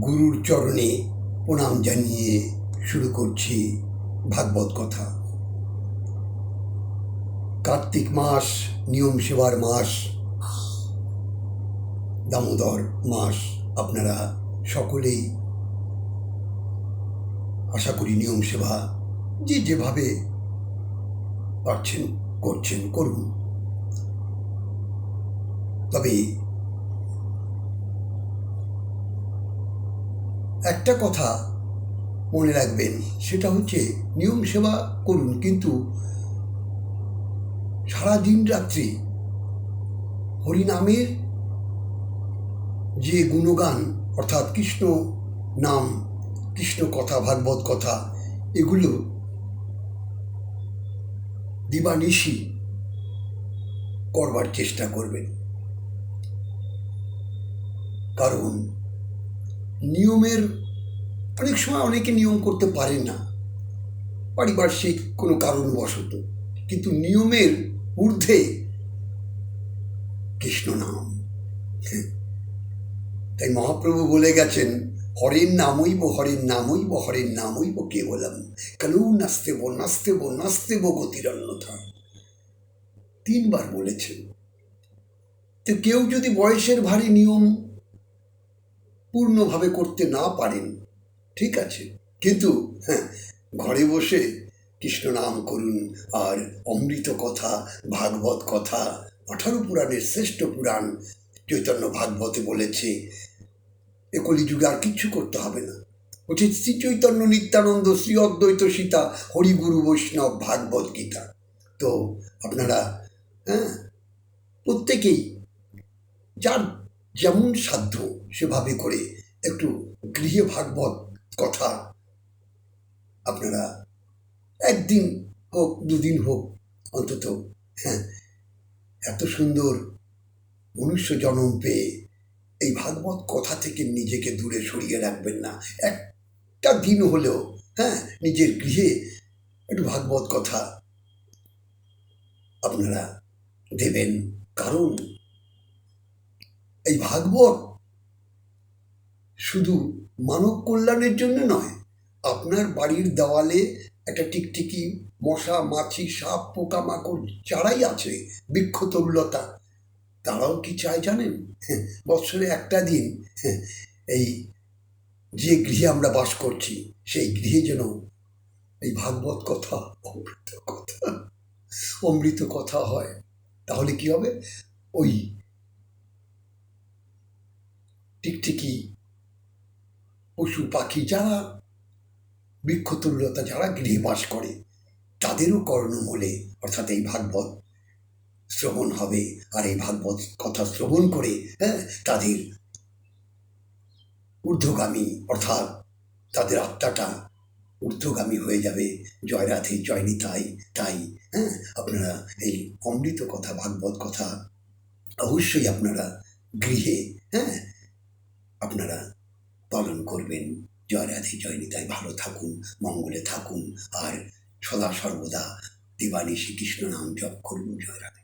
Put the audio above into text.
গুরুর চরণে প্রণাম জানিয়ে শুরু করছি ভাগবত কথা। কার্তিক মাস, নিয়ম সেবার মাস, দামোদর মাস। আপনারা সকলেই আশা করি নিয়ম সেবা যে যেভাবে পারছেন করছেন, করুন। তবে একটা কথা মনে রাখবেন, সেটা হচ্ছে নিয়ম সেবা করুন, কিন্তু সারাদিন রাত্রি হরিনামের যে গুণগান, অর্থাৎ কৃষ্ণ নাম, কৃষ্ণ কথা, ভাগবত কথা, এগুলো দিবানিশি করবার চেষ্টা করবেন। কারণ নিয়মের অনেক সময় অনেকে নিয়ম করতে পারেন না, পারিপার্শ্বিক কোনো কারণবশত, কিন্তু নিয়মের ঊর্ধ্বে কৃষ্ণ নাম। তাই মহাপ্রভু বলে গেছেন, হরের নামইব হরের নামইব হরের নামইব কেবলম, কালু নাস্তেব নাস্তেব নাস্তেব গতিরন্যথা। 3 বার বলেছেন। তো কেউ যদি বয়সের ভারী নিয়ম পূর্ণভাবে করতে না পারেন, ঠিক আছে, কিন্তু ঘরে বসে কৃষ্ণ নাম করুন। আর অমৃত কথা, ভাগবত কথা, 18 পুরাণের শ্রেষ্ঠ পুরাণ চৈতন্য ভাগবতে বলেছে, এ কলিযুগে আর কিচ্ছু করতে হবে না। বলছে শ্রী চৈতন্য নিত্যানন্দ শ্রী অদ্বৈত সীতা হরিগুরু বৈষ্ণব ভাগবত গীতা। তো আপনারা প্রত্যেকেই যার যেমন সাধ্য সেভাবে করে একটু গৃহে ভাগবত কথা আপনারা একদিন হোক, 2 দিন হোক অন্তত, এত সুন্দর মনুষ্য জন্ম পেয়ে এই ভাগবত কথা থেকে নিজেকে দূরে সরিয়ে রাখবেন না। একটা দিন হলেও নিজের গৃহে একটু ভাগবত কথা আপনারা দেবেন। কারণ এই ভাগবত শুধু মানব কল্যাণের জন্য নয়, আপনার বাড়ির দেওয়ালে একটা টিকটিকি, মশা, মাছি, সাপ, পোকামাকড় যারাই আছে, বৃক্ষতরুলতা, তারাও কি চায় জানেন? বৎসরে একটা দিন এই যে গৃহে আমরা বাস করছি, সেই গৃহে যেন এই ভাগবত কথা, অমৃত কথা হয়। তাহলে কি হবে? ওই টিকটিকি, পশু পাখি, যারা বৃক্ষতরুলতা যারা গৃহে বাস করে, তাদেরও কর্ণমূলে অর্থাৎ এই ভাগবত শ্রবণ হবে। আর এই ভাগবত কথা শ্রবণ করে তাদের ঊর্ধ্বগামী, অর্থাৎ তাদের আত্মাটা ঊর্ধ্বগামী হয়ে যাবে। জয় রাধে, জয় নিতাই। তাই আপনারা এই অমৃত কথা, ভাগবত কথা অবশ্যই আপনারা গৃহে আপনারা পালন করবেন। জয় রাধে, জয় নিতাই। ভালো থাকুন, মঙ্গলে থাকুন, আর সদা সর্বদা দিবানিশি কৃষ্ণ নাম জপ করুন। জয় রাধে।